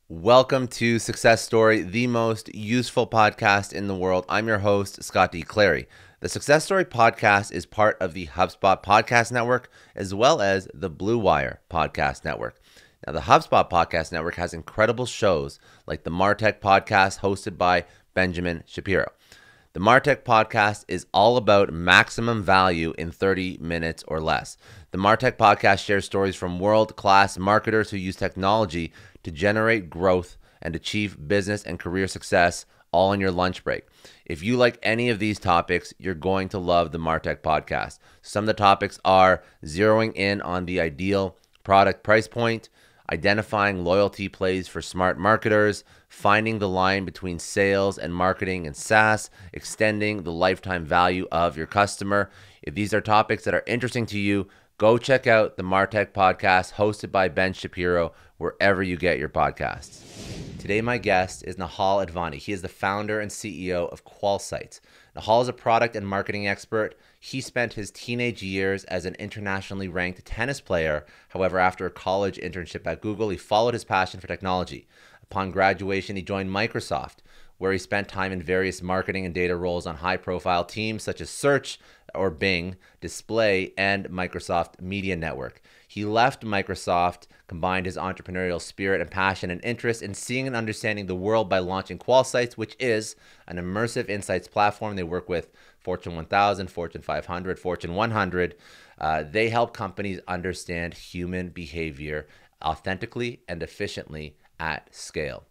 Welcome to Success Story, the most useful podcast in the world. I'm your host, Scott D. Clary. The Success Story podcast is part of the HubSpot podcast network, as well as the Blue Wire podcast network. Now, the HubSpot podcast network has incredible shows like the Martech podcast hosted by Benjamin Shapiro. The Martech podcast is all about maximum value in 30 minutes or less. The Martech podcast shares stories from world-class marketers who use technology to generate growth and achieve business and career success all on your lunch break. If you like any of these topics, you're going to love the Martech podcast. Some of the topics are zeroing in on the ideal product price point, identifying loyalty plays for smart marketers, finding the line between sales and marketing and SaaS, extending the lifetime value of your customer. If these are topics that are interesting to you, go check out the Martech podcast hosted by Ben Shapiro wherever you get your podcasts. Today, my guest is Nihal Advani. He is the founder and CEO of Qualsights. Nihal is a product and marketing expert. He spent his teenage years as an internationally ranked tennis player. However, after a college internship at Google, he followed his passion for technology. Upon graduation, he joined Microsoft, where he spent time in various marketing and data roles on high-profile teams such as Search or Bing, Display, and Microsoft Media Network. He left Microsoft, combined his entrepreneurial spirit and passion and interest in seeing and understanding the world by launching Qualsights, which is an immersive insights platform. They work with Fortune 1000, Fortune 500, Fortune 100. They help companies understand human behavior authentically and efficiently at scale.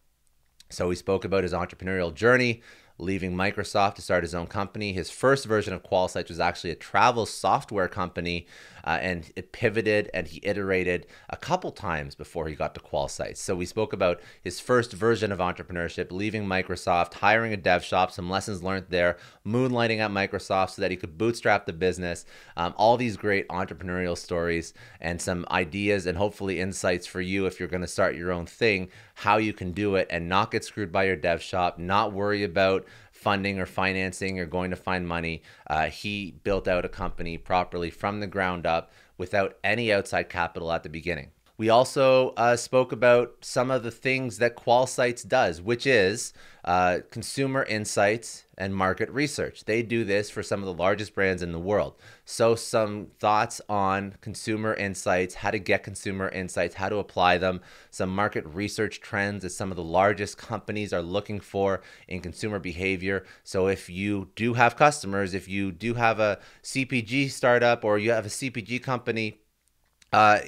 So we spoke about his entrepreneurial journey, leaving Microsoft to start his own company. His first version of Qualsights was actually a travel software company, and it pivoted and he iterated a couple times before he got to Qualsights. So we spoke about his first version of entrepreneurship, leaving Microsoft, hiring a dev shop, some lessons learned there, moonlighting at Microsoft so that he could bootstrap the business, all these great entrepreneurial stories and some ideas and hopefully insights for you if you're going to start your own thing, how you can do it and not get screwed by your dev shop, not worry about funding or financing or going to find money. He built out a company properly from the ground up without any outside capital at the beginning. We also spoke about some of the things that Qualsights does, which is consumer insights and market research. They do this for some of the largest brands in the world. So some thoughts on consumer insights, how to get consumer insights, how to apply them, some market research trends that some of the largest companies are looking for in consumer behavior. So if you do have customers, if you do have a CPG startup or you have a CPG company,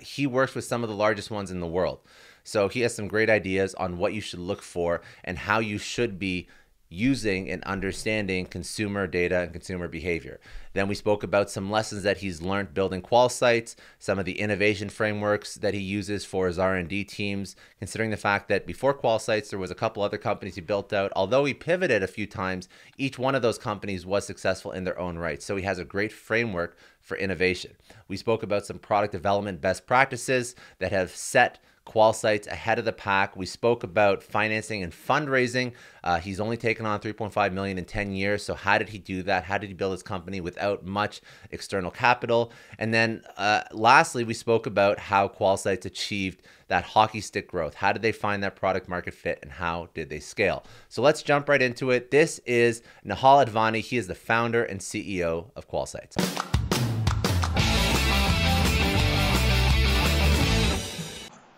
he works with some of the largest ones in the world. So he has some great ideas on what you should look for and how you should be using and understanding consumer data and consumer behavior. Then we spoke about some lessons that he's learned building Qualsights, some of the innovation frameworks that he uses for his R&D teams, considering the fact that before Qualsights, there was a couple other companies he built out. Although he pivoted a few times, each one of those companies was successful in their own right. So he has a great framework for innovation. We spoke about some product development best practices that have set Qualsights ahead of the pack. We spoke about financing and fundraising. He's only taken on $3.5 million in 10 years. So how did he do that? How did he build his company without much external capital? And then lastly, we spoke about how Qualsights achieved that hockey stick growth. How did they find that product market fit and how did they scale? So let's jump right into it. This is Nihal Advani. He is the founder and CEO of Qualsights.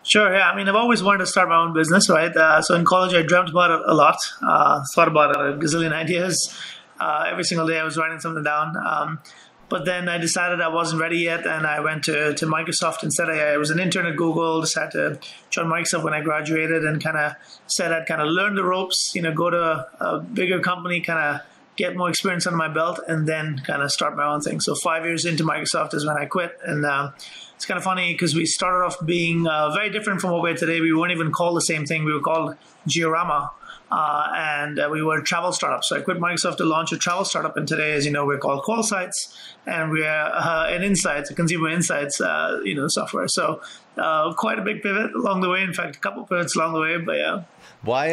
Sure. Yeah. I mean, I've always wanted to start my own business, right? So in college, I dreamt about it a lot, thought about it, a gazillion ideas. Every single day I was writing something down. But then I decided I wasn't ready yet, and I went to Microsoft instead. I was an intern at Google, decided to join Microsoft when I graduated, and kind of said I'd kind of learn the ropes, go to a bigger company, kind of get more experience under my belt, and then kind of start my own thing. So 5 years into Microsoft is when I quit, and it's kind of funny because we started off being very different from what we are today. We weren't even called the same thing. We were called Georama, and we were a travel startup. So I quit Microsoft to launch a travel startup, and today, as you know, we're called Qualsights, and we're an insights, a consumer insights, software. So quite a big pivot along the way. In fact, a couple pivots along the way, but yeah. Why?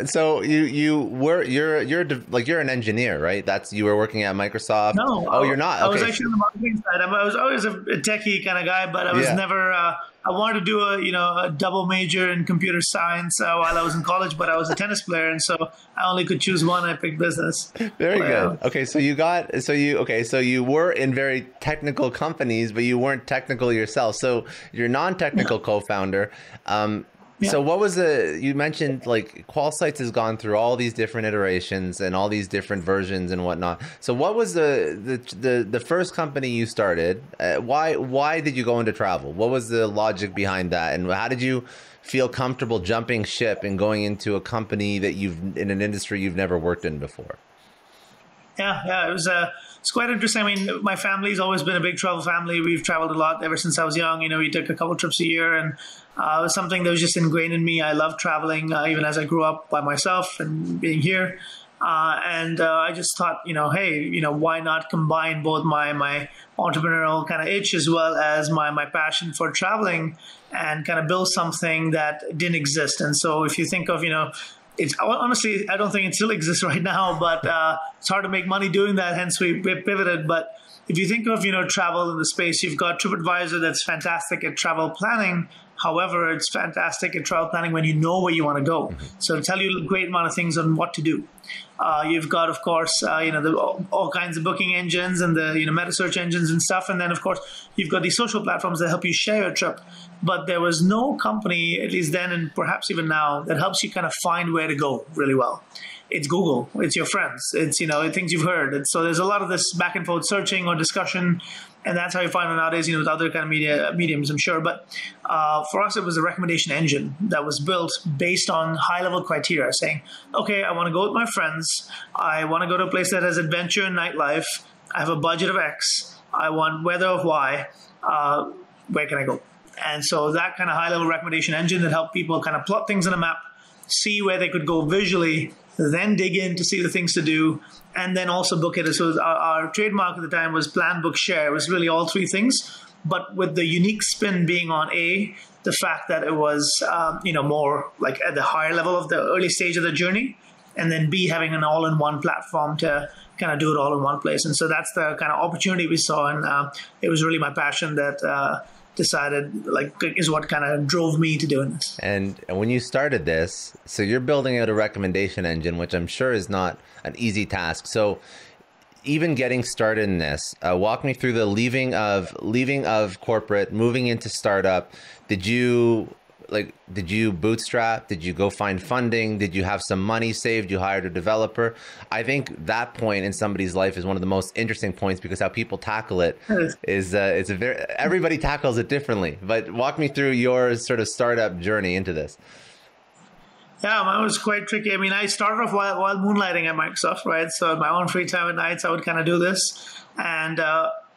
So you're an engineer, right? You were working at Microsoft. No, Oh, you're not. I was Okay. actually on the marketing side. I was always a techie kind of guy, but I was never. I wanted to do a double major in computer science while I was in college, but I was a tennis player, and so I only could choose one. I picked business. Very good. Okay, so you were in very technical companies, but you weren't technical yourself. So you're non-technical co-founder. So what was you mentioned like Qualsights has gone through all these different iterations and all these different versions and whatnot. So what was the first company you started? Why did you go into travel? What was the logic behind that? And how did you feel comfortable jumping ship and going into a company that in an industry you've never worked in before? Yeah, it's quite interesting. I mean, my family's always been a big travel family. We've traveled a lot ever since I was young. We took a couple trips a year, and it was something that was just ingrained in me. I love traveling, even as I grew up by myself and being here. And I just thought, hey, why not combine both my entrepreneurial kind of itch as well as my passion for traveling and kind of build something that didn't exist. And so if you think of, it's honestly, I don't think it still exists right now, but it's hard to make money doing that. Hence, we pivoted. But if you think of travel in the space, you've got TripAdvisor that's fantastic at travel planning. However, it's fantastic at travel planning when you know where you want to go. So it'll tell you a great amount of things on what to do. You've got, of course, all kinds of booking engines and the meta search engines and stuff. And then, of course, you've got these social platforms that help you share your trip. But there was no company, at least then and perhaps even now, that helps you kind of find where to go really well. It's Google. It's your friends. It's, things you've heard. And so there's a lot of this back and forth searching or discussion. And that's how you find it nowadays, with other kind of mediums, I'm sure. But for us, it was a recommendation engine that was built based on high-level criteria, saying, okay, I want to go with my friends. I want to go to a place that has adventure and nightlife. I have a budget of X. I want weather of Y. Where can I go? And so that kind of high-level recommendation engine that helped people kind of plot things on a map, see where they could go visually, then dig in to see the things to do, and then also book it. So our trademark at the time was plan, book, share. It was really all three things, but with the unique spin being on the fact that it was more like at the higher level of the early stage of the journey, and then B, having an all-in-one platform to kind of do it all in one place. And so that's the kind of opportunity we saw, and it was really my passion that decided is what kind of drove me to doing this. And when you started this, so you're building out a recommendation engine, which I'm sure is not an easy task. So even getting started in this, walk me through the leaving of corporate, moving into startup. Did you bootstrap? Did you go find funding? Did you have some money saved? You hired a developer? I think that point in somebody's life is one of the most interesting points, because how people tackle it is everybody tackles it differently. But walk me through your sort of startup journey into this. Yeah, mine was quite tricky. I mean, I started off while moonlighting at Microsoft, right? So at my own free time at nights, I would kind of do this. And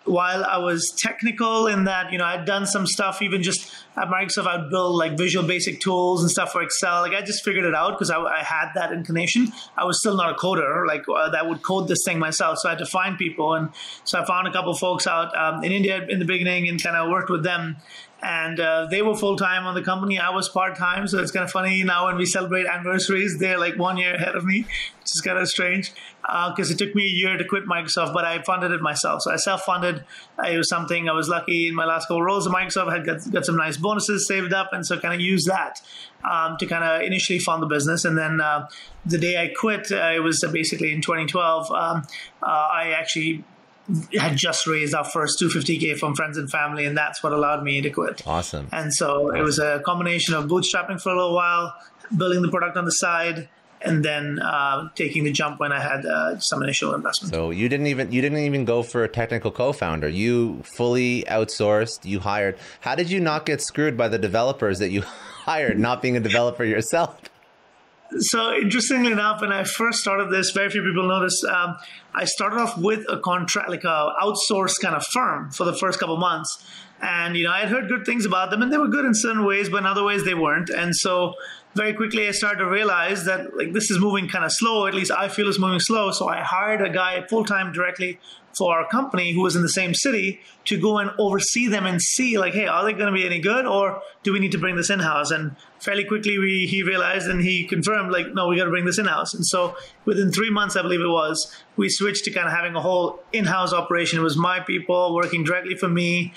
while I was technical in that, I'd done some stuff, even just at Microsoft, I'd build like Visual Basic tools and stuff for Excel. Like I just figured it out because I had that inclination. I was still not a coder, that would code this thing myself. So I had to find people. And so I found a couple of folks out in India in the beginning and kind of worked with them. And they were full-time on the company. I was part-time. So it's kind of funny now when we celebrate anniversaries, they're like 1 year ahead of me, which is kind of strange because it took me a year to quit Microsoft, but I funded it myself. So I self-funded. It was something I was lucky in my last couple of roles at Microsoft. I had got some nice bonuses saved up. And so kind of used that to kind of initially fund the business. And then the day I quit, it was basically in 2012, I actually had just raised our first $250K from friends and family, and that's what allowed me to quit. Awesome. And so it was a combination of bootstrapping for a little while, building the product on the side, and then taking the jump when I had some initial investment. So you didn't even go for a technical co-founder. You fully outsourced. You hired. How did you not get screwed by the developers that you hired, not being a developer yourself? So interestingly enough, when I first started this, very few people know this, I started off with a contract, like a outsourced kind of firm for the first couple of months. And, I had heard good things about them, and they were good in certain ways, but in other ways they weren't. And so very quickly I started to realize that like this is moving kind of slow. At least I feel it's moving slow. So I hired a guy full-time directly for our company who was in the same city to go and oversee them and see like, hey, are they going to be any good, or do we need to bring this in-house? And fairly quickly he realized and he confirmed like, no, we got to bring this in-house. And so within 3 months, I believe it was, we switched to kind of having a whole in-house operation. It was my people working directly for me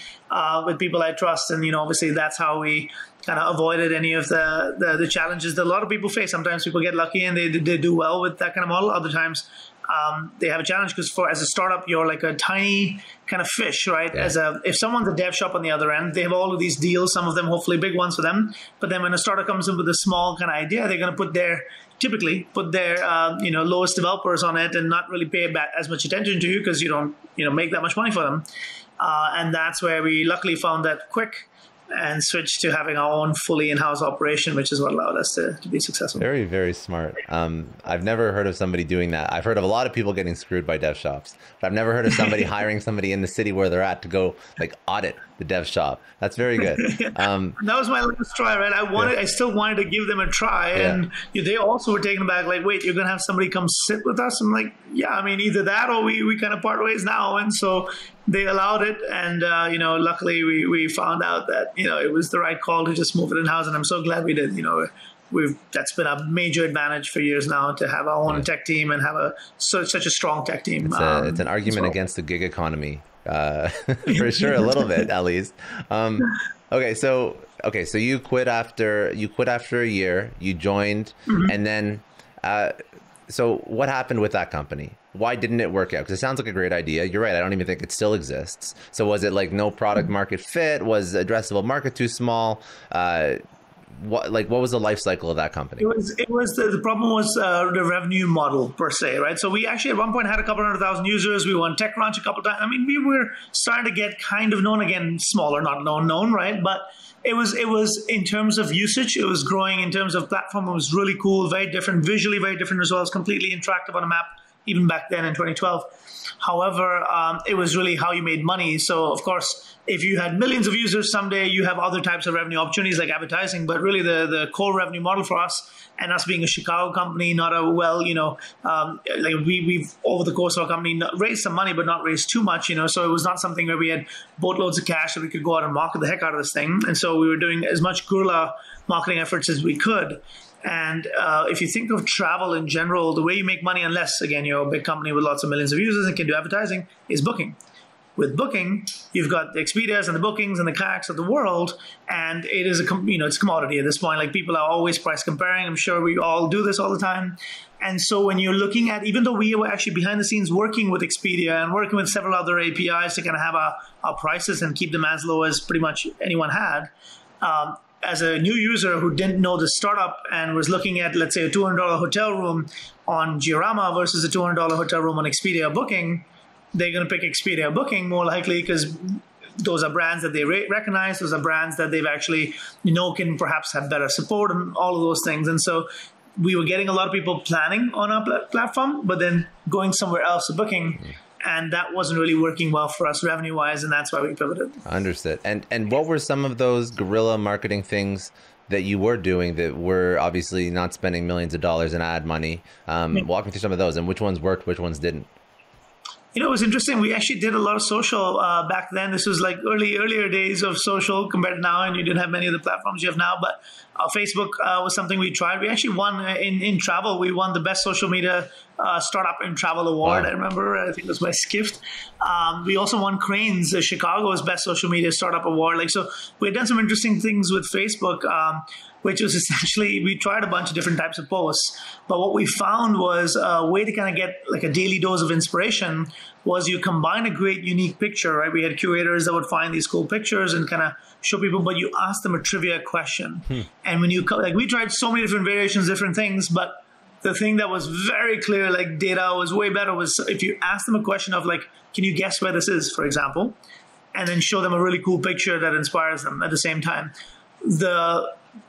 with people I trust. And, obviously that's how we kind of avoided any of the challenges that a lot of people face. Sometimes people get lucky and they do well with that kind of model. Other times they have a challenge because as a startup, you're like a tiny kind of fish, right? Yeah. If someone's a dev shop on the other end, they have all of these deals, some of them hopefully big ones for them. But then when a startup comes in with a small kind of idea, they're going to typically put their lowest developers on it and not really pay back as much attention to you because you don't make that much money for them. And that's where we luckily found that quick and switched to having our own fully in-house operation, which is what allowed us to be successful. Very, very smart. I've never heard of somebody doing that. I've heard of a lot of people getting screwed by dev shops, but I've never heard of somebody hiring somebody in the city where they're at to go like audit the dev shop. That's very good. That was my last try, right? I still wanted to give them a try, and they also were taken aback, like, wait, you're going to have somebody come sit with us? I'm like, yeah, I mean, either that or we kind of part ways now. And so they allowed it, and luckily we found out that it was the right call to just move it in house, and I'm so glad we did. That's been a major advantage for years now to have our own tech team and have such a strong tech team. It's an argument against the gig economy, for sure, a little bit at least. Okay, so you quit after a year. You joined, and then so what happened with that company? Why didn't it work out? Because it sounds like a great idea. You're right. I don't even think it still exists. So was it like no product market fit? Was addressable market too small? What was the life cycle of that company? It was the problem was the revenue model per se, right? So we actually at one point had a couple 100,000 users. We won TechCrunch a couple times. I mean, we were starting to get kind of known again, smaller, not known, right? But it was in terms of usage, it was growing. In terms of platform, it was really cool, very different, visually very different results, completely interactive on a map, even back then in 2012. However, it was really how you made money. So, of course, if you had millions of users someday, you have other types of revenue opportunities like advertising. But really, the core revenue model for us, and us being a Chicago company, not a we've over the course of our company raised some money, but not raised too much. So it was not something where we had boatloads of cash that we could go out and market the heck out of this thing. And so we were doing as much guerrilla marketing efforts as we could. And if you think of travel in general, the way you make money, unless, again, you're a big company with lots of millions of users and can do advertising, is booking. With booking, you've got the Expedias and the Bookings and the Kayaks of the world, and it is it's a commodity at this point. Like, people are always price comparing. I'm sure we all do this all the time. And so when you're looking at, even though we were actually behind the scenes working with Expedia and working with several other APIs to kind of have our prices and keep them as low as pretty much anyone had, as a new user who didn't know the startup and was looking at, let's say, a $200 hotel room on Georama versus a $200 hotel room on Expedia Booking, they're going to pick Expedia Booking more likely because those are brands that they recognize. Those are brands that they've actually, can perhaps have better support and all of those things. And so we were getting a lot of people planning on our platform, but then going somewhere else to Booking. And that wasn't really working well for us revenue-wise, and that's why we pivoted. Understood. And what were some of those guerrilla marketing things that you were doing that were obviously not spending millions of dollars in ad money? Walk me through some of those, and which ones worked, which ones didn't. It was interesting. We actually did a lot of social back then. This was like earlier days of social compared to now, and you didn't have many of the platforms you have now. But Facebook was something we tried. We actually won in travel. We won the best social media startup in travel award. Wow. I remember. I think it was by Skift. We also won Crane's Chicago's best social media startup award. So we had done some interesting things with Facebook. Which was essentially, we tried a bunch of different types of posts. But what we found was a way to kind of get like a daily dose of inspiration was you combine a great unique picture, right? We had curators that would find these cool pictures and kind of show people, but you ask them a trivia question. And when we tried so many different variations, different things, but the thing that was very clear, like data was way better, was if you ask them a question of like, can you guess where this is, for example, and then show them a really cool picture that inspires them at the same time.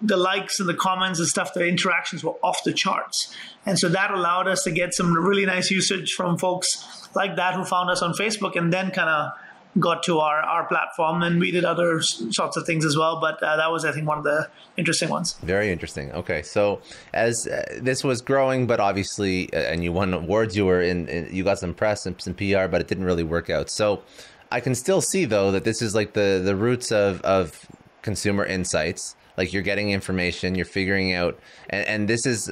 The likes and the comments and stuff, the interactions were off the charts. And so that allowed us to get some really nice usage from folks like that who found us on Facebook and then kind of got to our platform, and we did other sorts of things as well. But that was, I think, one of the interesting ones. Very interesting. Okay, so as this was growing, but obviously, and you won awards, you got some press and some PR, but it didn't really work out. So I can still see though that this is like the roots of consumer insights. Like you're getting information, you're figuring out, and this is,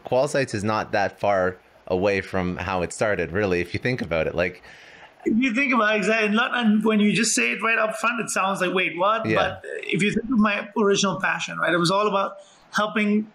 Qualsights is not that far away from how it started, really, if you think about it. Like, if you think about it, exactly, and when you just say it right up front, it sounds like, wait, what? Yeah. But if you think of my original passion, right, it was all about helping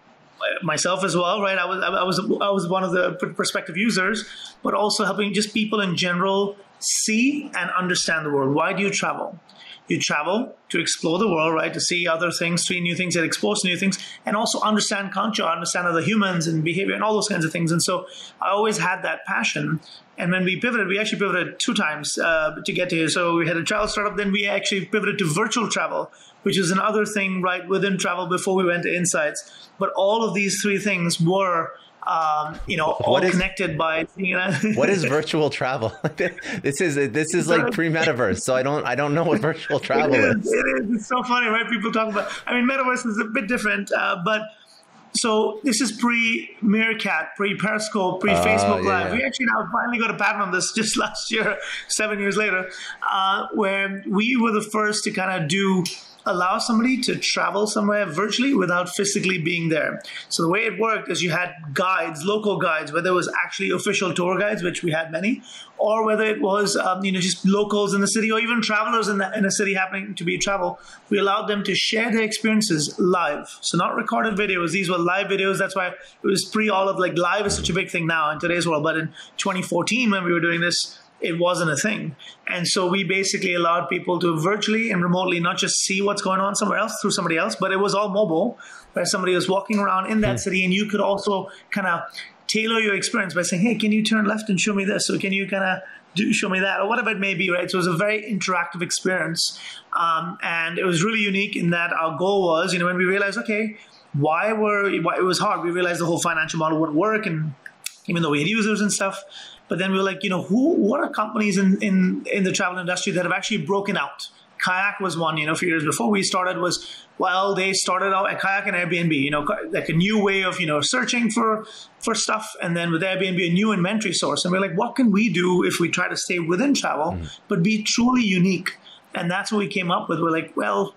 myself as well, right? I was one of the prospective users, but also helping just people in general see and understand the world. Why do you travel? You travel to explore the world, right? To see other things, see new things, get exposed to new things, and also understand culture, understand other humans and behavior and all those kinds of things. And so I always had that passion. And when we pivoted, we actually pivoted 2 times to get to here. So we had a travel startup, then we actually pivoted to virtual travel, which is another thing right within travel before we went to insights. But all of these 3 things were all connected by. What is virtual travel? This is like pre-metaverse, so I don't know what virtual travel is. It is. It's so funny, right? People talk about. I mean, metaverse is a bit different, but so this is pre-Meerkat, pre-Periscope, pre-Facebook Live. We actually now finally got a patent on this just last year, 7 years later, where we were the first to kind of allow somebody to travel somewhere virtually without physically being there. So the way it worked is you had guides, local guides, whether it was actually official tour guides, which we had many, or whether it was just locals in the city, or even travelers in a city happening to be travel. We allowed them to share their experiences live. So not recorded videos, these were live videos. That's why it was pre all of like live is such a big thing now in today's world. But in 2014, when we were doing this, it wasn't a thing. And so we basically allowed people to virtually and remotely not just see what's going on somewhere else through somebody else, but it was all mobile, where somebody was walking around in that city, and you could also kind of tailor your experience by saying, hey, can you turn left and show me this? Or can you kind of show me that? Or whatever it may be, right? So it was a very interactive experience. And it was really unique in that our goal was, when we realized, okay, why it was hard. We realized the whole financial model wouldn't work, and even though we had users and stuff. But then we were like, what are companies in the travel industry that have actually broken out? Kayak was one, a few years before we started they started out at Kayak and Airbnb, like a new way of, searching for stuff. And then with Airbnb, a new inventory source. And we're like, what can we do if we try to stay within travel, but be truly unique? And that's what we came up with. We're like, well,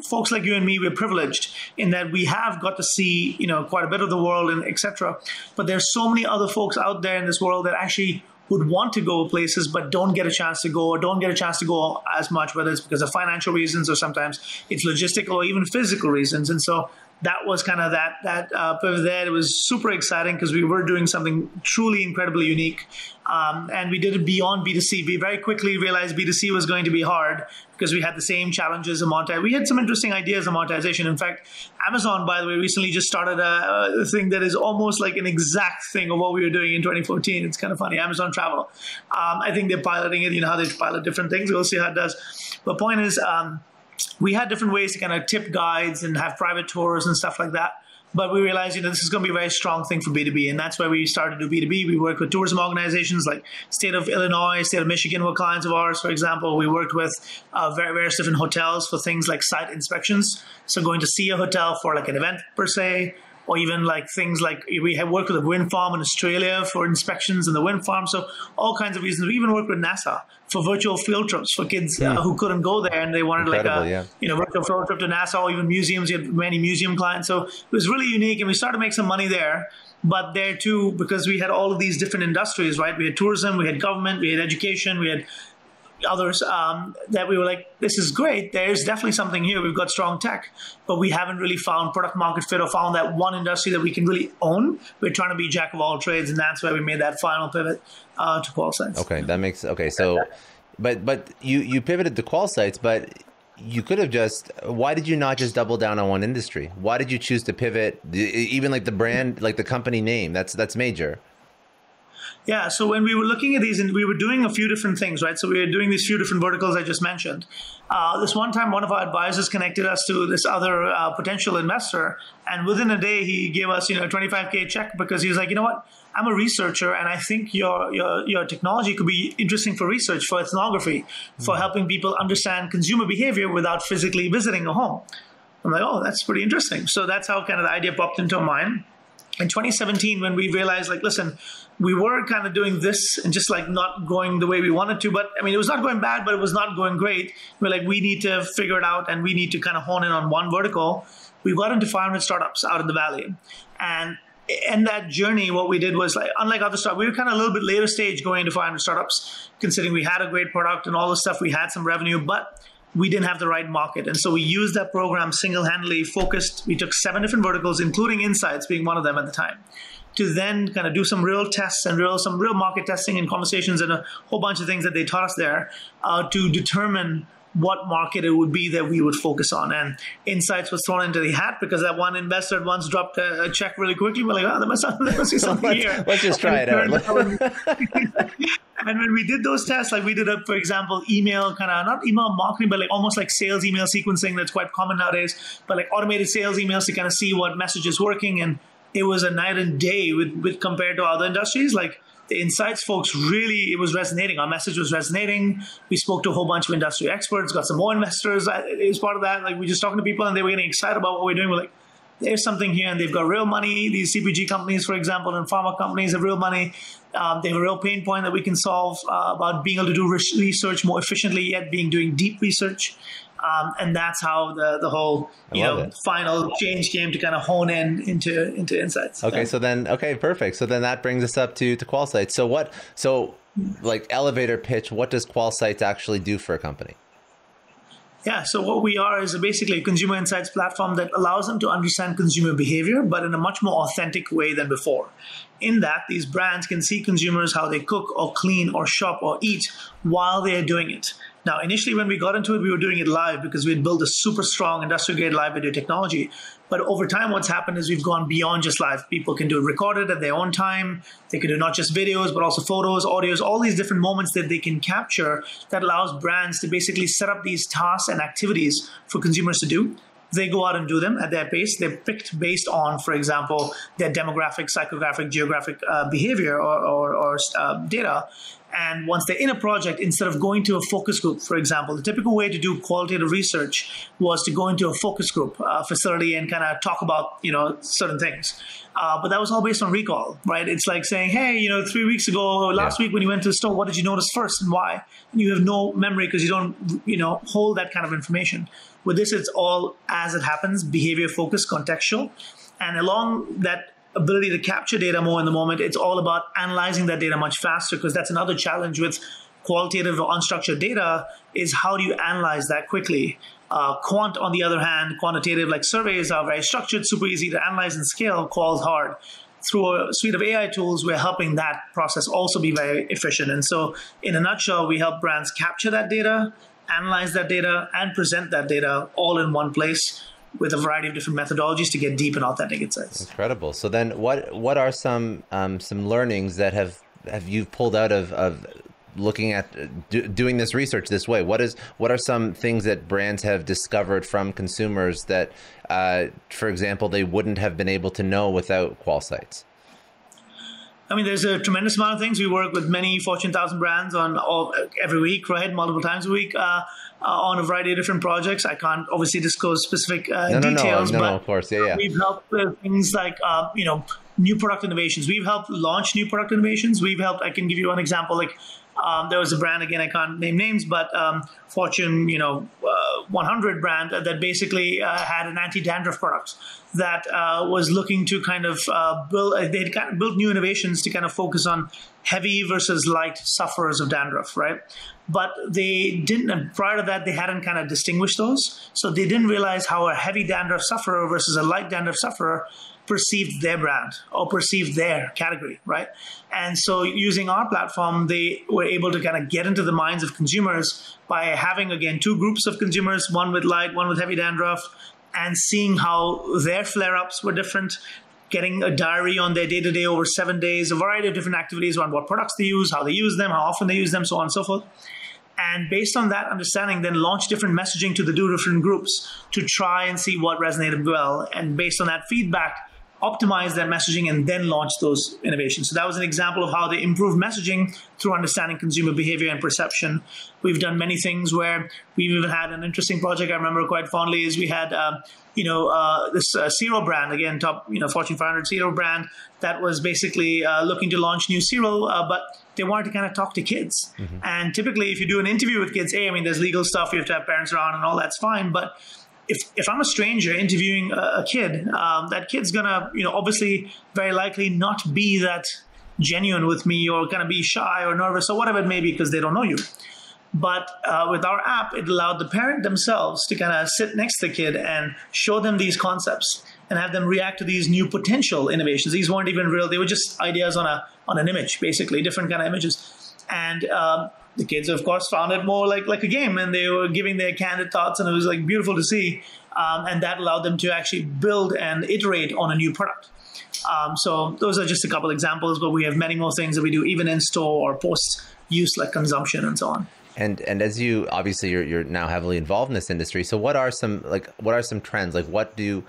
folks like you and me, we're privileged in that we have got to see, quite a bit of the world and etc. But there's so many other folks out there in this world that actually would want to go places but don't get a chance to go, or don't get a chance to go as much, whether it's because of financial reasons or sometimes it's logistical or even physical reasons. And so that was kind of that pivot there. It was super exciting because we were doing something truly incredibly unique. And we did it beyond B2C. We very quickly realized B2C was going to be hard because we had the same challenges of monetization. We had some interesting ideas of monetization. In fact, Amazon, by the way, recently just started a thing that is almost like an exact thing of what we were doing in 2014. It's kind of funny. Amazon Travel. I think they're piloting it. How they pilot different things. We'll see how it does. The point is, we had different ways to kind of tip guides and have private tours and stuff like that. But we realized, this is going to be a very strong thing for B2B. And that's why we started to do B2B. We work with tourism organizations like State of Illinois, State of Michigan were clients of ours, for example. We worked with various different hotels for things like site inspections. So going to see a hotel for like an event per se, or even like things like we have worked with a wind farm in Australia for inspections in the wind farm. So all kinds of reasons. We even worked with NASA for virtual field trips for kids who couldn't go there and they wanted virtual field trip to NASA, or even museums. We had many museum clients. So it was really unique, and we started to make some money there. But there too, because we had all of these different industries, right? We had tourism, we had government, we had education, we had others that we were like, this is great. There's definitely something here. We've got strong tech, but we haven't really found product market fit or found that one industry that we can really own. We're trying to be jack of all trades, and that's why we made that final pivot to Qualsights. Okay, that makes so, but you pivoted to Qualsights, but you could have why did you not just double down on one industry? Why did you choose to pivot? Even like the brand, like the company name, that's major. Yeah, so when we were looking at these, and we were doing a few different things, right? So we were doing these few different verticals I just mentioned. This one time, one of our advisors connected us to this other potential investor, and within a day, he gave us, a $25K check because he was like, you know what? I'm a researcher, and I think your technology could be interesting for research, for ethnography, for helping people understand consumer behavior without physically visiting a home. I'm like, oh, that's pretty interesting. So that's how kind of the idea popped into our mind. In 2017, when we realized, like, listen, we were kind of doing this and just like not going the way we wanted to, but I mean, it was not going bad, but it was not going great. We're like, we need to figure it out, and we need to kind of hone in on one vertical. We got into 500 startups out in the Valley. And in that journey, what we did was, like, unlike other startups, we were kind of a little bit later stage going into 500 startups, considering we had a great product and all the stuff, we had some revenue, but we didn't have the right market. And so we used that program single-handedly, focused. We took 7 different verticals, including insights being one of them at the time, to then kind of do some real tests and some real market testing and conversations and a whole bunch of things that they taught us there to determine what market it would be that we would focus on. And insights was thrown into the hat because that one investor at once dropped a check really quickly. We're like, oh, there must be something here. Let's just try it out. And when we did those tests, like we did, for example, email, kind of not email marketing, but like almost like sales email sequencing that's quite common nowadays, but like automated sales emails to kind of see what message is working. And it was a night and day with compared to other industries. Like the insights folks, really, it was resonating. Our message was resonating. We spoke to a whole bunch of industry experts, got some more investors as part of that. Like we just talking to people and they were getting excited about what we're doing. We're like, there's something here, and they've got real money. These CPG companies, for example, and pharma companies have real money. They have a real pain point that we can solve about being able to do research more efficiently, yet doing deep research. And that's how the whole final change came to kind of hone into insights. Okay, so then perfect. So then that brings us up to Qualsights. So like elevator pitch, what does Qualsights actually do for a company? Yeah, so what we are is basically a consumer insights platform that allows them to understand consumer behavior, but in a much more authentic way than before. In that, these brands can see consumers, how they cook or clean or shop or eat while they are doing it. Now, initially when we got into it, we were doing it live because we had built a super strong industrial-grade live video technology. But over time, what's happened is we've gone beyond just live. People can do it recorded at their own time. They can do not just videos, but also photos, audios, all these different moments that they can capture that allows brands to basically set up these tasks and activities for consumers to do. They go out and do them at their pace. They're picked based on, for example, their demographic, psychographic, geographic behavior or data. And once they're in a project, instead of going to a focus group, for example, the typical way to do qualitative research was to go into a focus group facility and kind of talk about, certain things. But that was all based on recall, right? It's like saying, hey, 3 weeks ago, last week when you went to the store, what did you notice first and why? And you have no memory because you don't, hold that kind of information. With this, it's all as it happens, behavior focused, contextual. And along that ability to capture data more in the moment, it's all about analyzing that data much faster, because that's another challenge with qualitative or unstructured data is how do you analyze that quickly? Quant, on the other hand, quantitative like surveys are very structured, super easy to analyze and scale, qual's hard. Through a suite of AI tools, we're helping that process also be very efficient. And so in a nutshell, we help brands capture that data, analyze that data, and present that data all in one place with a variety of different methodologies to get deep and authentic insights. Incredible. So then what are some learnings that have you pulled out of looking at doing this research this way? What are some things that brands have discovered from consumers that, for example, they wouldn't have been able to know without Qualsights? I mean, there's a tremendous amount of things. We work with many Fortune 1000 brands every week, right? Multiple times a week on a variety of different projects. I can't obviously disclose specific details, but of course, yeah. We've helped with things like, new product innovations. We've helped launch new product innovations. I can give you one example, like there was a brand, again, I can't name names, but Fortune, 100 brand that basically had an anti-dandruff product that was looking to kind of they'd kind of built new innovations to kind of focus on heavy versus light sufferers of dandruff, right? But they didn't, prior to that, they hadn't kind of distinguished those. So they didn't realize how a heavy dandruff sufferer versus a light dandruff sufferer perceived their brand or perceived their category, right? And so using our platform, they were able to kind of get into the minds of consumers by having, again, two groups of consumers, one with light, one with heavy dandruff, and seeing how their flare-ups were different, getting a diary on their day-to-day over 7 days, a variety of different activities around what products they use, how they use them, how often they use them, so on and so forth. And based on that understanding, then launch different messaging to the different groups to try and see what resonated well. And based on that feedback, optimize that messaging and then launch those innovations. So that was an example of how they improve messaging through understanding consumer behavior and perception. We've done many things where we've even had an interesting project I remember quite fondly is we had, this cereal brand, again, top, Fortune 500 cereal brand that was basically looking to launch new cereal, but they wanted to kind of talk to kids. Mm-hmm. And typically if you do an interview with kids, there's legal stuff, you have to have parents around and all that's fine. But if I'm a stranger interviewing a kid, that kid's gonna, obviously very likely not be that genuine with me or gonna be shy or nervous or whatever it may be because they don't know you. But with our app, it allowed the parent themselves to kind of sit next to the kid and show them these concepts and have them react to these new potential innovations. These weren't even real; they were just ideas on an image, basically different kind of images. And the kids, of course, found it more like a game, and they were giving their candid thoughts, and it was like beautiful to see. And that allowed them to actually build and iterate on a new product. So those are just a couple examples, but we have many more things that we do, even in store or post-use, like consumption and so on. And as you obviously you're now heavily involved in this industry. So what are some trends? Like what do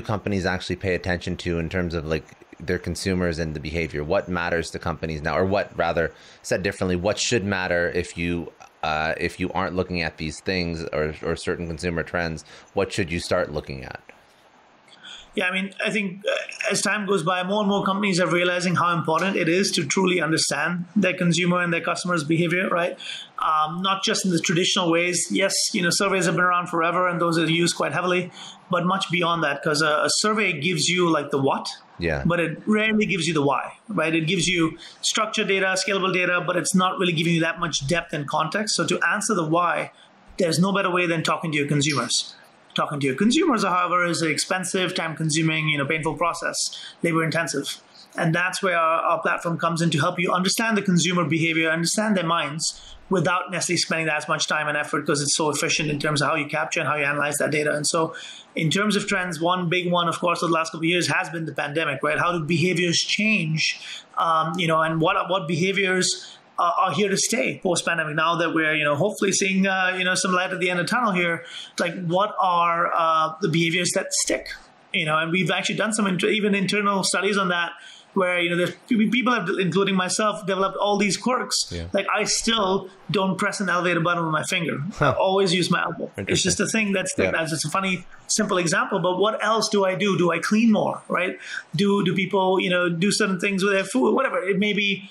companies actually pay attention to in terms of like their consumers and the behavior? What matters to companies now, or what, rather said differently, what should matter if you aren't looking at these things or certain consumer trends? What should you start looking at? Yeah, I think as time goes by, more and more companies are realizing how important it is to truly understand their consumer and their customers' behavior, right? Not just in the traditional ways. Yes, surveys have been around forever and those are used quite heavily, but much beyond that, because a survey gives you like the what, but it rarely gives you the why, right? It gives you structured data, scalable data, but it's not really giving you that much depth and context. So to answer the why, there's no better way than talking to your consumers. Talking to your consumers, however, is an expensive, time-consuming, painful process, labor-intensive. And that's where our platform comes in to help you understand the consumer behavior, understand their minds, without necessarily spending that much time and effort, because it's so efficient in terms of how you capture and how you analyze that data. And so in terms of trends, one big one, of course, of the last couple of years has been the pandemic, right? How do behaviors change? And what behaviors are here to stay post-pandemic. Now that we're, hopefully seeing, some light at the end of the tunnel here, like what are the behaviors that stick? And we've actually done some even internal studies on that, where, there's people have, including myself, developed all these quirks. Yeah. Like I still don't press an elevator button with my finger. I always use my elbow. It's just a thing that's just a funny, simple example. But what else do I do? Do I clean more, right? Do people, do certain things with their food, whatever it may be.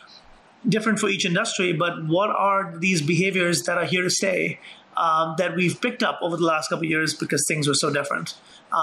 Different for each industry, but what are these behaviors that are here to stay that we've picked up over the last couple of years because things were so different?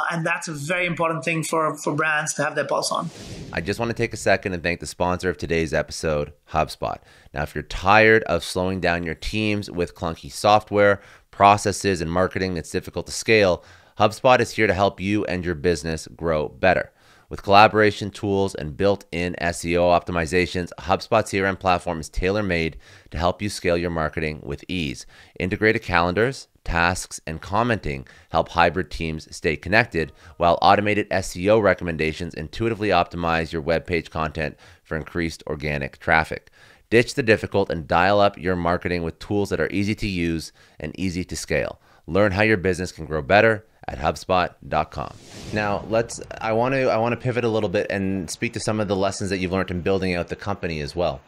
And that's a very important thing for brands to have their pulse on. I just want to take a second and thank the sponsor of today's episode, HubSpot. Now, if you're tired of slowing down your teams with clunky software, processes, and marketing that's difficult to scale, HubSpot is here to help you and your business grow better. With collaboration tools and built-in SEO optimizations, HubSpot CRM platform is tailor-made to help you scale your marketing with ease. Integrated calendars, tasks, and commenting help hybrid teams stay connected, while automated SEO recommendations intuitively optimize your web page content for increased organic traffic. Ditch the difficult and dial up your marketing with tools that are easy to use and easy to scale. Learn how your business can grow better at HubSpot.com. Now, I want to pivot a little bit and speak to some of the lessons that you've learned in building out the company as well.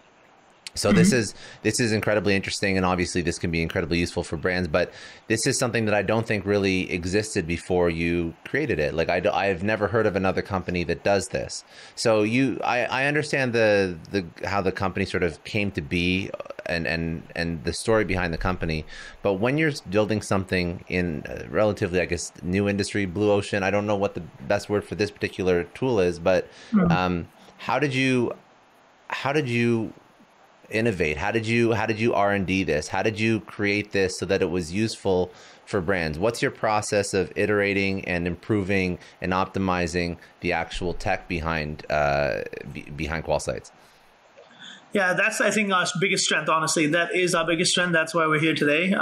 So this is incredibly interesting, and obviously this can be incredibly useful for brands, but this is something that I don't think really existed before you created it. Like I've never heard of another company that does this. So I understand how the company sort of came to be and the story behind the company, but when you're building something in relatively, I guess, new industry, blue ocean, I don't know what the best word for this particular tool is, but how did you innovate? How did you R&D this? How did you create this so that it was useful for brands? What's your process of iterating and improving and optimizing the actual tech behind Qualsights? Yeah, that's, I think, our biggest strength, honestly. That is our biggest strength. That's why we're here today.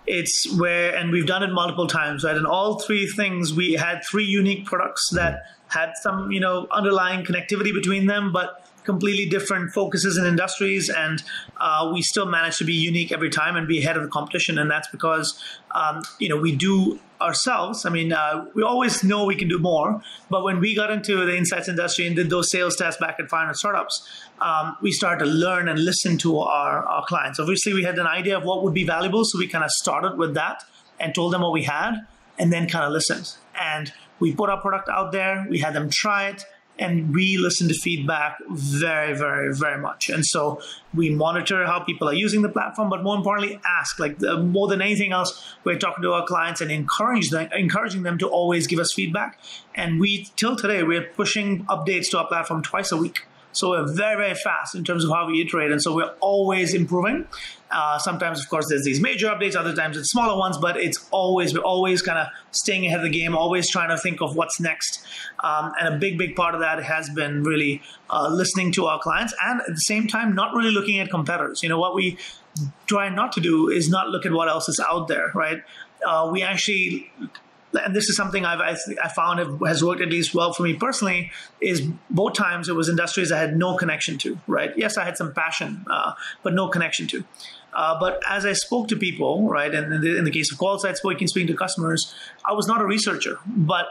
It's where, and we've done it multiple times, right? And all three things, we had three unique products that had some, underlying connectivity between them, but completely different focuses in industries. And we still managed to be unique every time and be ahead of the competition. And that's because, we do ourselves. I mean, we always know we can do more. But when we got into the insights industry and did those sales tests back at 500 Startups, we started to learn and listen to our clients. Obviously, we had an idea of what would be valuable. So we kind of started with that and told them what we had and then kind of listened. And we put our product out there. We had them try it. And we listen to feedback very, very, very much. And so we monitor how people are using the platform, but more importantly, ask. More than anything else, we're talking to our clients and encouraging them to always give us feedback. And till today, we're pushing updates to our platform twice a week. So we're very, very fast in terms of how we iterate. And so we're always improving. Sometimes, of course, there's these major updates. Other times it's smaller ones, but we're always kind of staying ahead of the game, always trying to think of what's next. And a big, big part of that has been really listening to our clients and at the same time, not really looking at competitors. What we try not to do is not look at what else is out there, right? We actually... And this is something I found has worked at least well for me personally, is both times it was industries I had no connection to, right? Yes, I had some passion, but no connection to. But as I spoke to people, right, and in the case of Qualsights, speaking to customers, I was not a researcher, but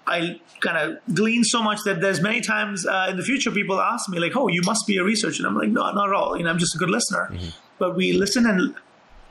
I kind of gleaned so much that there's many times in the future people ask me like, oh, you must be a researcher. And I'm like, no, not at all. I'm just a good listener. Mm-hmm. But we listen and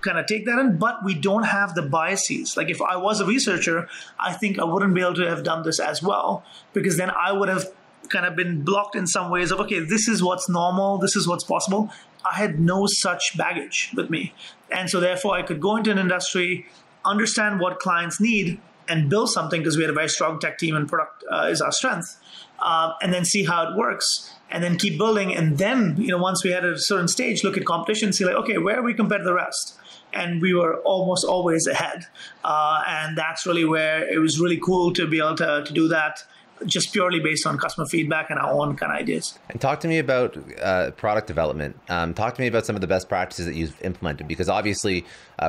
kind of take that in, but we don't have the biases. Like if I was a researcher, I think I wouldn't be able to have done this as well, because then I would have kind of been blocked in some ways of, okay, this is what's normal, this is what's possible. I had no such baggage with me. And so therefore I could go into an industry, understand what clients need and build something, because we had a very strong tech team and product is our strength, and then see how it works and then keep building. And then, once we had a certain stage, look at competition, see like, okay, where are we compared to the rest? And we were almost always ahead. And that's really where it was really cool to be able to do that, just purely based on customer feedback and our own kind of ideas. And talk to me about product development. Talk to me about some of the best practices that you've implemented, because obviously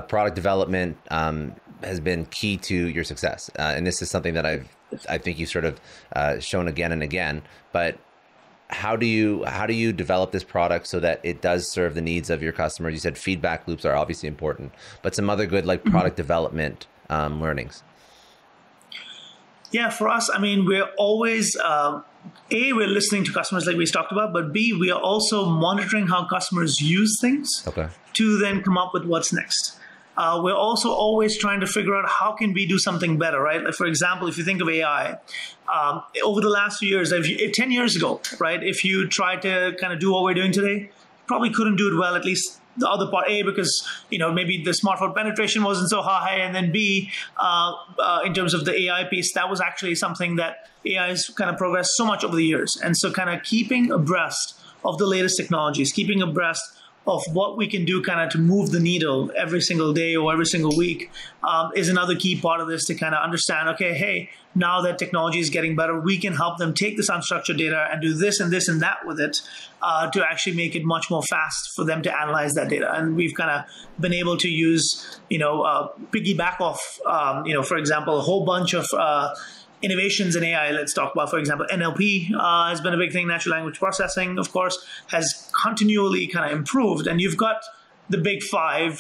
product development has been key to your success. And this is something that I think you've sort of shown again and again. But how do you develop this product so that it does serve the needs of your customers? You said feedback loops are obviously important, but some other good product development learnings. Yeah, for us, I mean, we're always, we're listening to customers like we talked about, but B, we are also monitoring how customers use things to then come up with what's next. We're also always trying to figure out how can we do something better, right? Like for example, if you think of AI, over the last few years, 10 years ago, right, if you tried to kind of do what we're doing today, you probably couldn't do it well, at least the other part, A, because, maybe the smartphone penetration wasn't so high, and then B, in terms of the AI piece, that was actually something that AI has kind of progressed so much over the years. And so kind of keeping abreast of the latest technologies, keeping abreast of what we can do kind of to move the needle every single day or every single week is another key part of this, to kind of understand, okay, hey, now that technology is getting better, we can help them take this unstructured data and do this and this and that with it to actually make it much more fast for them to analyze that data. And we've kind of been able to use, piggyback off, for example, a whole bunch of innovations in AI. Let's talk about, for example, NLP has been a big thing. Natural language processing, of course, has continually kind of improved. And you've got the big five,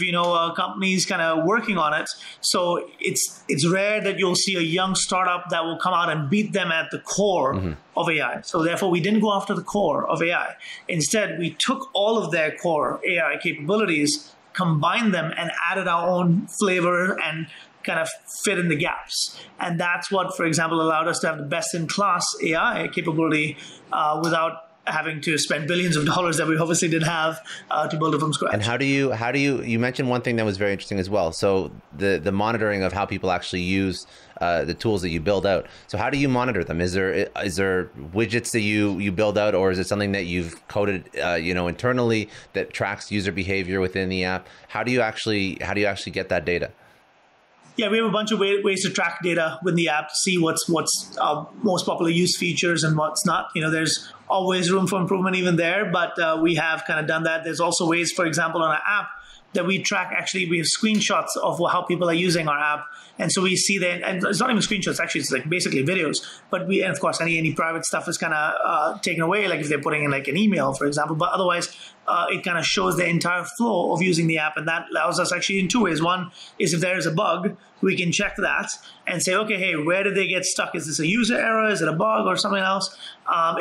companies kind of working on it. So it's rare that you'll see a young startup that will come out and beat them at the core of AI. So therefore, we didn't go after the core of AI. Instead, we took all of their core AI capabilities, combined them, and added our own flavor and kind of fit in the gaps. And that's what, for example, allowed us to have the best-in-class AI capability without having to spend billions of dollars that we obviously didn't have to build it from scratch. And how do you mentioned one thing that was very interesting as well. So the monitoring of how people actually use the tools that you build out. So how do you monitor them? Is there widgets that you build out, or is it something that you've coded internally that tracks user behavior within the app? How do you actually get that data? Yeah, we have a bunch of ways to track data within the app to see what's most popular use features and what's not. There's always room for improvement even there, but we have kind of done that. There's also ways, for example, on our app that we track. Actually, we have screenshots of how people are using our app. And so we see that, and it's not even screenshots, actually, it's like basically videos. But and of course, any private stuff is kind of taken away, like if they're putting in like an email, for example. But otherwise, it kind of shows the entire flow of using the app. And that allows us actually in two ways. One is if there is a bug, we can check that and say, okay, hey, where did they get stuck? Is this a user error? Is it a bug or something else?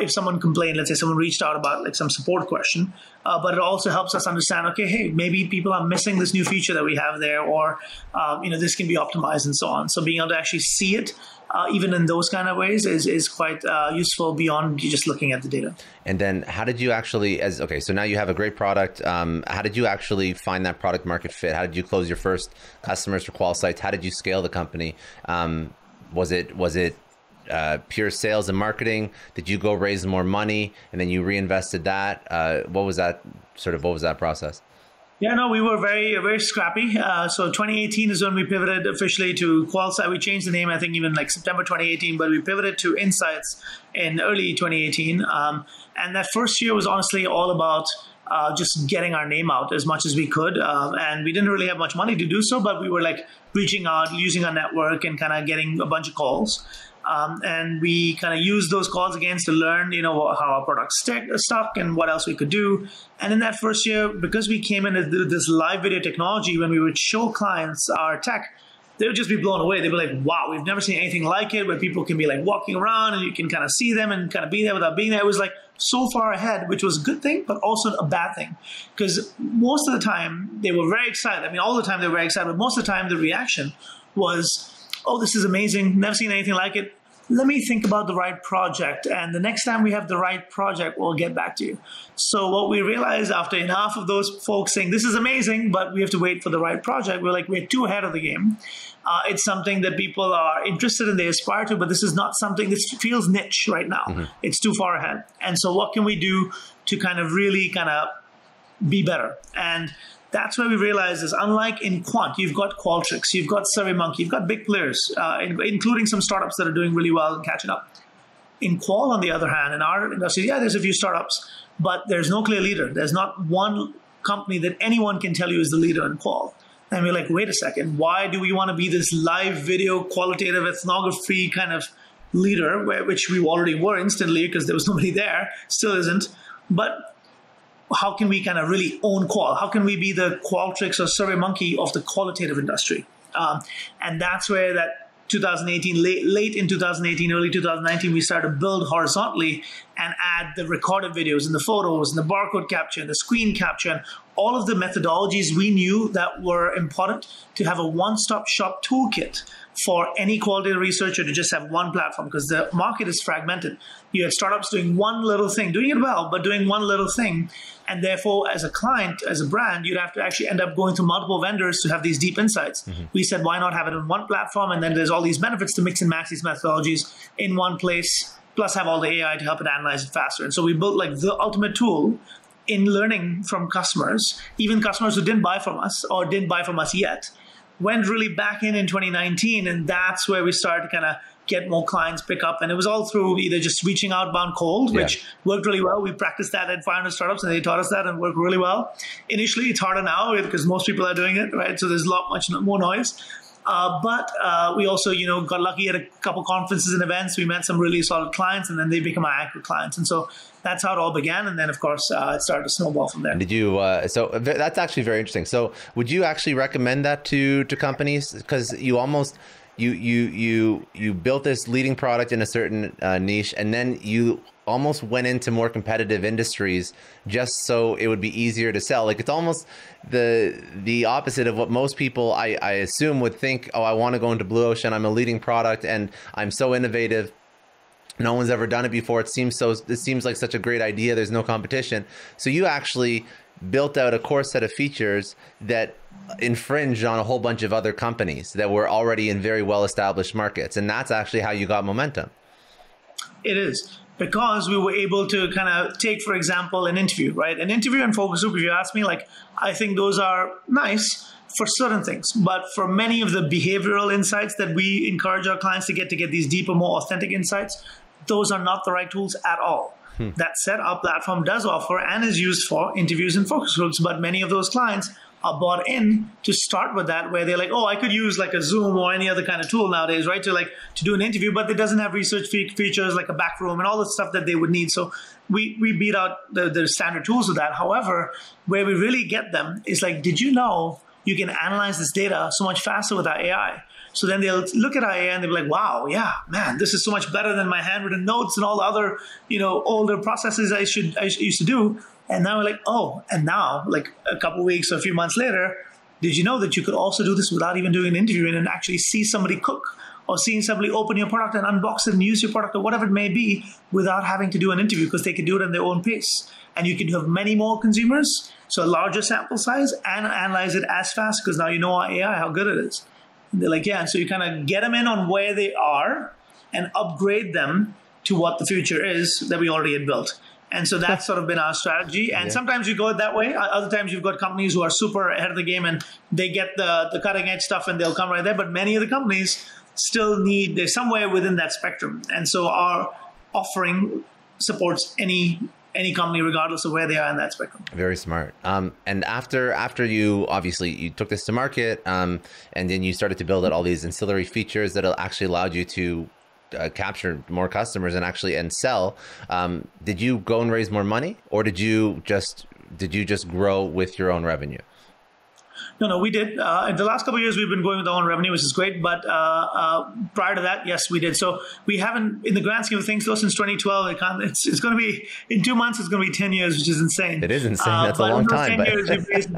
If someone complained, let's say someone reached out about like some support question, but it also helps us understand, okay, hey, maybe people are missing this new feature that we have there, or, this can be optimized and so on. So being able to actually see it, even in those kind of ways is quite useful beyond just looking at the data. And then how did you actually, so now you have a great product. How did you actually find that product market fit? How did you close your first customers for Qualsights? How did you scale the company? Was it pure sales and marketing? Did you go raise more money and then you reinvested that? What was that process? Yeah, no, we were very, very scrappy. So 2018 is when we pivoted officially to Qualsights. We changed the name, I think, even like September 2018, but we pivoted to Insights in early 2018. And that first year was honestly all about just getting our name out as much as we could. And we didn't really have much money to do so, but we were like reaching out, using our network and kind of getting a bunch of calls. And we kind of used those calls again to learn, how our products stuck and what else we could do. And in that first year, because we came in with this live video technology, when we would show clients our tech, they would just be blown away. They'd be like, wow, we've never seen anything like it, where people can be like walking around and you can kind of see them and kind of be there without being there. It was like so far ahead, which was a good thing, but also a bad thing. Because most of the time they were very excited. I mean, all the time they were very excited, but most of the time the reaction was, oh, this is amazing, never seen anything like it. Let me think about the right project. And the next time we have the right project, we'll get back to you. So what we realized after enough of those folks saying, this is amazing, but we have to wait for the right project, we're too ahead of the game. It's something that people are interested in, they aspire to, but this is not something, this feels niche right now. Mm-hmm. It's too far ahead. And so what can we do to kind of really kind of be better? And that's where we realize is, unlike in quant, you've got Qualtrics, you've got SurveyMonkey, you've got big players, including some startups that are doing really well and catching up. In qual, on the other hand, in our industry, yeah, there's a few startups, but there's no clear leader. There's not one company that anyone can tell you is the leader in qual. And we're like, wait a second, why do we want to be this live video qualitative ethnography kind of leader, which we already were instantly because there was nobody there, still isn't. But how can we kind of really own qual? How can we be the Qualtrics or SurveyMonkey of the qualitative industry? And that's where that 2018, late in 2018, early 2019, we started to build horizontally and add the recorded videos and the photos and the barcode capture and the screen capture and all of the methodologies we knew that were important to have a one-stop shop toolkit for any qualitative researcher to just have one platform, because the market is fragmented. You have startups doing one little thing, doing it well, but doing one little thing. And therefore, as a client, as a brand, you'd have to actually end up going to multiple vendors to have these deep insights. Mm-hmm. We said, why not have it on one platform? And then there's all these benefits to mix and match these methodologies in one place, plus have all the AI to help it analyze it faster. And so we built like the ultimate tool in learning from customers, even customers who didn't buy from us or didn't buy from us yet, went really back in 2019. And that's where we started to kind of get more clients pick up. And it was all through either just reaching outbound cold, which worked really well. We practiced that at 500 startups and they taught us that and worked really well. Initially, it's harder now because most people are doing it, right? So there's much more noise. But we also, got lucky at a couple conferences and events. We met some really solid clients, and then they become our anchor clients. And so that's how it all began. And then, of course, it started to snowball from there. Did you? So that's actually very interesting. So would you actually recommend that to companies? Because you almost you built this leading product in a certain niche, and then you almost went into more competitive industries just so it would be easier to sell. Like, it's almost the opposite of what most people I assume would think. Oh, I want to go into blue ocean. I'm a leading product and I'm so innovative. No one's ever done it before. It seems like such a great idea. There's no competition. So you actually built out a core set of features that infringed on a whole bunch of other companies that were already in very well-established markets. And that's actually how you got momentum. It is. Because we were able to kind of take, for example, an interview, right? An interview and focus group, if you ask me, like, I think those are nice for certain things. But for many of the behavioral insights that we encourage our clients to get these deeper, more authentic insights, those are not the right tools at all. That said, our platform does offer and is used for interviews and focus groups, but many of those clients are bought in to start with that, where they're like, oh, I could use like a Zoom or any other kind of tool nowadays, right, to do an interview, but it doesn't have research features like a back room and all the stuff that they would need. So we beat out the standard tools with that. However, where we really get them is like, did you know you can analyze this data so much faster with our AI? So then they'll look at our AI and they'll be like, wow, yeah, man, this is so much better than my handwritten notes and all the other, older processes I used to do. And now we're like, oh, and now, like a couple of weeks or a few months later, did you know that you could also do this without even doing an interview and actually see somebody cook or seeing somebody open your product and unbox it and use your product or whatever it may be without having to do an interview, because they can do it at their own pace. And you can have many more consumers, so a larger sample size, and analyze it as fast because now you know our AI, how good it is. And they're like, yeah, and so you kind of get them in on where they are and upgrade them to what the future is that we already had built. And so that's sort of been our strategy. And sometimes you go that way. Other times you've got companies who are super ahead of the game and they get the cutting edge stuff and they'll come right there. But many of the companies still they're somewhere within that spectrum. And so our offering supports any company regardless of where they are in that spectrum. Very smart. And after you took this to market, and then you started to build out all these ancillary features that actually allowed you to capture more customers and sell. Did you go and raise more money, or did you just grow with your own revenue? No, we did. In the last couple of years, we've been going with our own revenue, which is great. But prior to that, yes, we did. So we haven't, in the grand scheme of things, though, since 2012, it's going to be, in 2 months, it's going to be 10 years, which is insane. It is insane. That's a long time. But in those 10 years, we've raised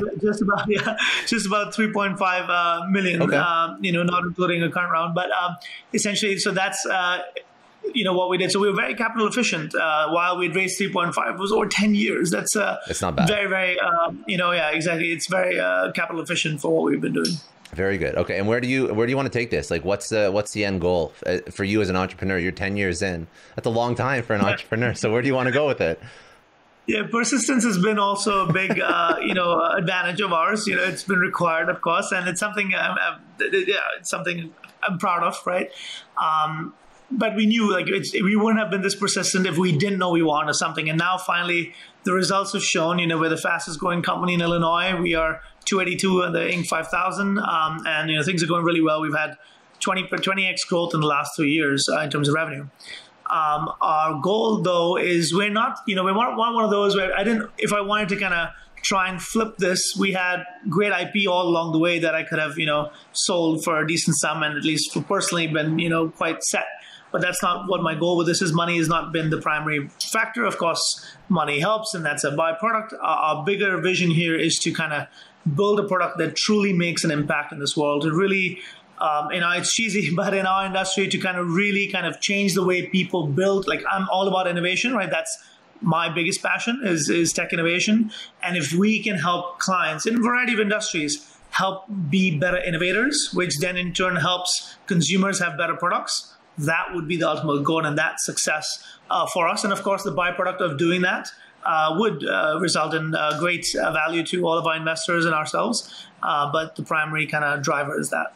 just about 3.5 million, okay. Not including a current round. But essentially, so that's... what we did. So we were very capital efficient while we'd raised 3.5. It was over 10 years. That's not bad. Very, very, exactly. It's very capital efficient for what we've been doing. Very good. Okay. And where do you want to take this? Like, what's the end goal for you as an entrepreneur? You're 10 years in. That's a long time for an entrepreneur. So where do you want to go with it? Yeah, persistence has been also a big, advantage of ours. It's been required, of course, and it's something, it's something I'm proud of, right? But we knew we wouldn't have been this persistent if we didn't know we wanted something. And now finally, the results have shown, we're the fastest growing company in Illinois. We are 282 in the Inc. 5000. And, things are going really well. We've had 20x growth in the last 3 years in terms of revenue. Our goal, though, is we're not, we want one of those where if I wanted to kind of try and flip this, we had great IP all along the way that I could have, sold for a decent sum and at least for personally been, quite set. But that's not what my goal with this is. Money has not been the primary factor. Of course, money helps, and that's a byproduct. Our bigger vision here is to kind of build a product that truly makes an impact in this world. To really, it's cheesy, but in our industry, to kind of really kind of change the way people build. Like, I'm all about innovation, right? That's my biggest passion is tech innovation. And if we can help clients in a variety of industries help be better innovators, which then in turn helps consumers have better products, that would be the ultimate goal, and that's success for us. And of course, the byproduct of doing that would result in great value to all of our investors and ourselves. But the primary kind of driver is that.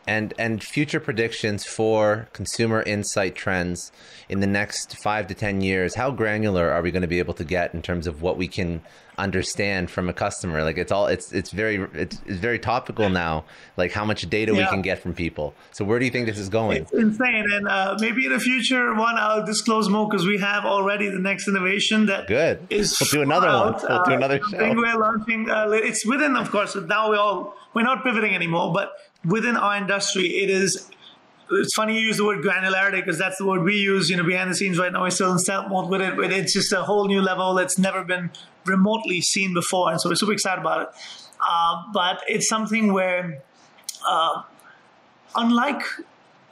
And future predictions for consumer insight trends in the next 5 to 10 years, how granular are we going to be able to get in terms of what we can understand from a customer? Like, it's very topical now, like how much data we can get from people. So where do you think this is going? It's insane. And maybe in the future one I'll disclose more, because we have already the next innovation that is we'll do another one. We'll do another show. We're launching it's within, of course, now we're not pivoting anymore, but within our industry, it's funny you use the word granularity, because that's the word we use, behind the scenes right now. We're still in stealth mode with it. But it's just a whole new level that's never been remotely seen before. And so we're super excited about it. But it's something where, unlike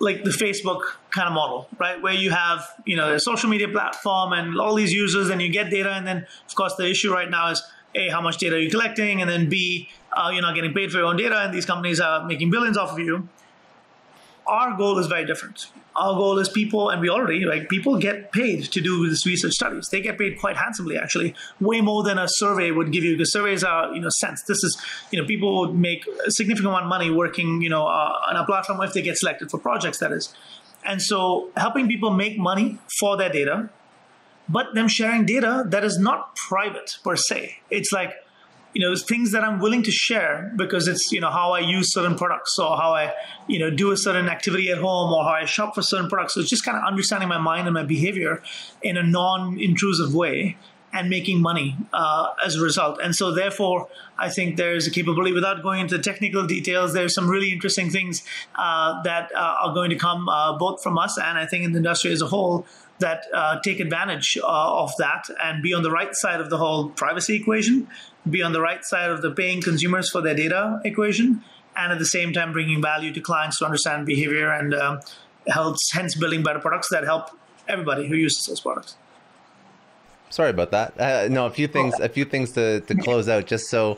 like the Facebook kind of model, right? Where you have, the social media platform and all these users, and you get data. And then, of course, the issue right now is, A, how much data are you collecting? And then B, you're not getting paid for your own data, and these companies are making billions off of you. our goal is very different. Our goal is people, and people get paid to do this research studies. They get paid quite handsomely, actually, way more than a survey would give you, because surveys are, cents. This is, people would make a significant amount of money working, on a platform if they get selected for projects, that is. And so helping people make money for their data, but them sharing data that is not private per se. It's like, things that I'm willing to share because it's, how I use certain products, or how I, do a certain activity at home, or how I shop for certain products. So it's just kind of understanding my mind and my behavior in a non-intrusive way and making money as a result. And so therefore, I think there's a capability, without going into technical details, there's some really interesting things that are going to come both from us and I think in the industry as a whole, that take advantage of that and be on the right side of the whole privacy equation, be on the right side of the paying consumers for their data equation, and at the same time bringing value to clients to understand behavior and hence building better products that help everybody who uses those products. Sorry about that. No, a few things to close out, just so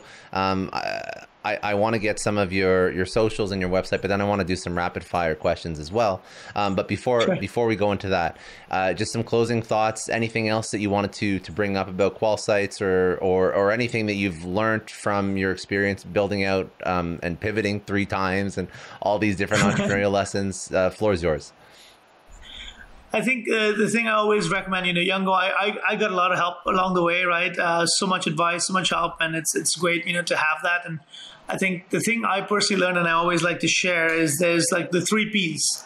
I want to get some of your socials and your website, but then I want to do some rapid fire questions as well. But before we go into that, just some closing thoughts. Anything else that you wanted to bring up about Qualsights, or anything that you've learned from your experience building out and pivoting 3 times and all these different entrepreneurial lessons? Floor is yours. I think the thing I always recommend, young guy, I got a lot of help along the way, right? So much advice, so much help, and it's great, to have that. And I think the thing I personally learned, and I always like to share, is there's like the 3 Ps,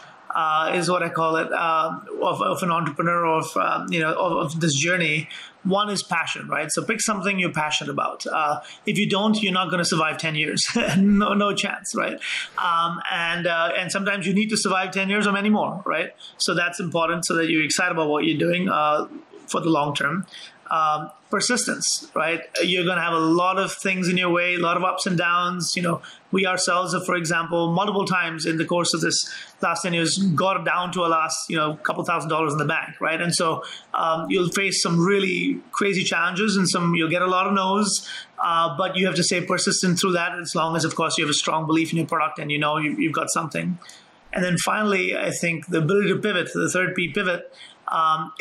is what I call it, of an entrepreneur, of this journey. One is passion, right? So pick something you're passionate about. If you don't, you're not going to survive 10 years. no chance, right? And sometimes you need to survive 10 years or many more, right? So that's important, so that you're excited about what you're doing for the long term. Persistence, right? You're going to have a lot of things in your way, a lot of ups and downs. We ourselves have, for example, multiple times in the course of this last 10 years, got down to a last, couple $1,000s in the bank, right? And so you'll face some really crazy challenges, and you'll get a lot of no's, but you have to stay persistent through that, as long as, of course, you have a strong belief in your product and you've got something. And then finally, I think the ability to pivot, the 3rd P, pivot,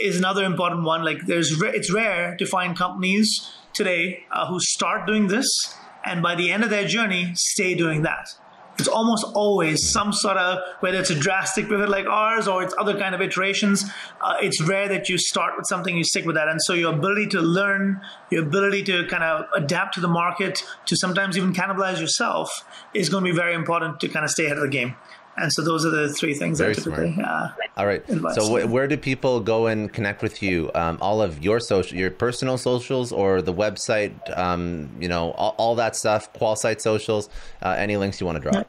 is another important one. Like it's rare to find companies today who start doing this, and by the end of their journey, stay doing that. It's almost always some sort of, whether it's a drastic pivot like ours or it's other kind of iterations, it's rare that you start with something, you stick with that. And so your ability to learn, your ability to kind of adapt to the market, to sometimes even cannibalize yourself, is going to be very important to kind of stay ahead of the game. And so those are the 3 things Very I typically All right. advise. So where do people go and connect with you? All of your your personal socials, or the website, all that stuff, Qualsights socials, any links you want to drop?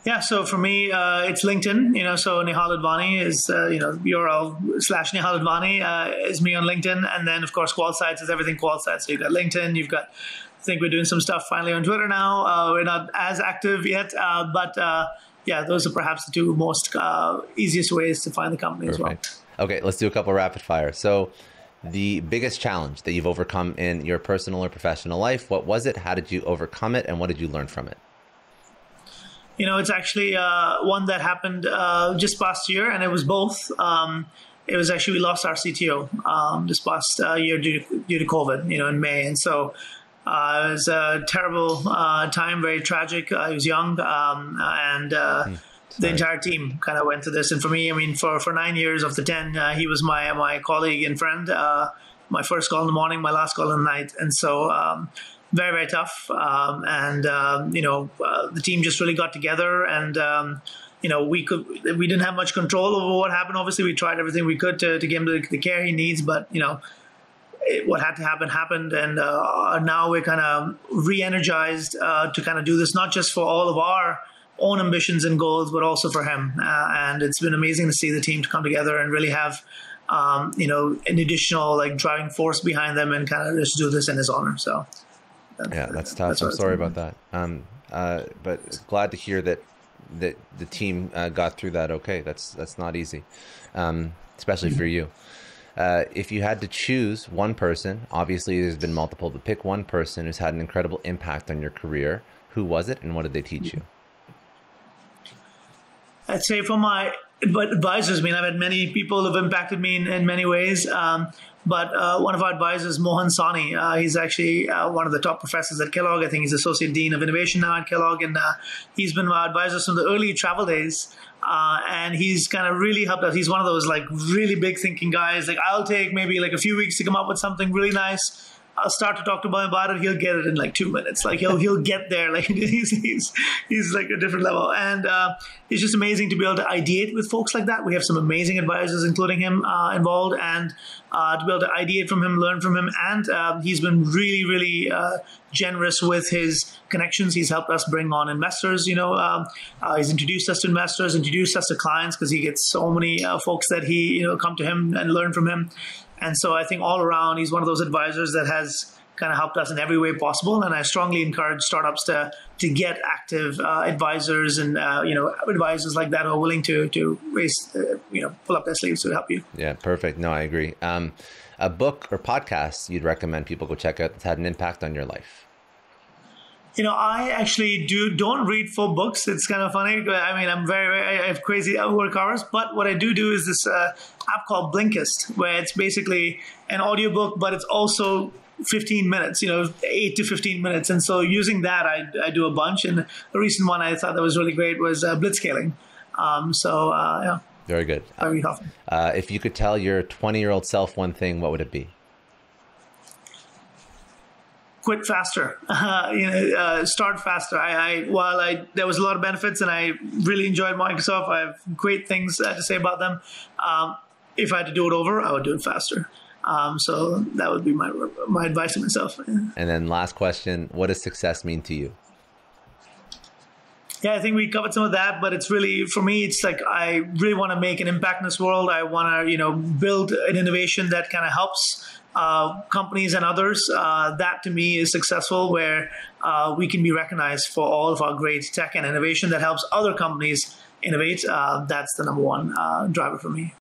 Yeah, so for me, it's LinkedIn. So Nihal Advani is, URL/Nihal Advani is me on LinkedIn. And then, of course, Qualsights is everything Qualsights. So you've got LinkedIn, you've got, I think we're doing some stuff finally on Twitter now. We're not as active yet, but those are perhaps the 2 most easiest ways to find the company. Perfect. As well. Okay, let's do a couple rapid fire. So the biggest challenge that you've overcome in your personal or professional life, what was it? How did you overcome it? And what did you learn from it? It's actually one that happened just past year, and it was both. It was actually, we lost our CTO this past year due to COVID, in May. And so it was a terrible time, very tragic. I was young, and the entire team kind of went through this. And for me, for 9 years of the 10, he was my colleague and friend. My first call in the morning, my last call in the night. And so very, very tough. The team just really got together, and we didn't have much control over what happened. Obviously, we tried everything we could to give him the care he needs, but what had to happen happened, and now we're kind of re-energized to kind of do this, not just for all of our own ambitions and goals, but also for him. And it's been amazing to see the team to come together and really have an additional driving force behind them, and kind of just do this in his honor. So that's tough. I'm sorry about that. But glad to hear that the team got through that. Okay, that's not easy, especially for you. If you had to choose one person, obviously there's been multiple, but pick one person who's had an incredible impact on your career, who was it, and what did they teach you? I'd say for my advisors, I mean, I've had many people who've impacted me in many ways. But one of our advisors, Mohan Sawhney, he's actually one of the top professors at Kellogg. I think he's Associate Dean of Innovation now at Kellogg. And he's been my advisor from the early travel days. And he's kind of really helped us. He's one of those like really big thinking guys. Like I'll take maybe like a few weeks to come up with something really nice. I'll start to talk to him about it. He'll get it in like 2 minutes. Like he'll get there. Like he's like a different level. And it's just amazing to be able to ideate with folks like that. We have some amazing advisors, including him, involved, and to be able to ideate from him, learn from him. And he's been really, really generous with his connections. He's helped us bring on investors. He's introduced us to investors, introduced us to clients because he gets so many folks that he come to him and learn from him. And so I think all around, he's one of those advisors that has kind of helped us in every way possible. And I strongly encourage startups to get active advisors and advisors like that who are willing to raise pull up their sleeves to help you. Yeah, perfect. No, I agree. A book or podcast you'd recommend people go check out that's had an impact on your life? I actually don't read full books. It's kind of funny. I mean, I have crazy work hours, but what I do is this app called Blinkist, where it's basically an audiobook, but it's also 15 minutes, 8 to 15 minutes. And so using that, I do a bunch. And the recent one I thought that was really great was blitzscaling. Yeah. Very good. Very helpful. If you could tell your 20-year-old self one thing, what would it be? Quit faster, start faster. While there was a lot of benefits and I really enjoyed Microsoft, I have great things to say about them. If I had to do it over, I would do it faster. So that would be my advice to myself. And then last question, what does success mean to you? Yeah, I think we covered some of that, but it's really, for me, it's like I really want to make an impact in this world. I want to, build an innovation that kind of helps companies and others. That to me is successful, where we can be recognized for all of our great tech and innovation that helps other companies innovate. That's the number one driver for me.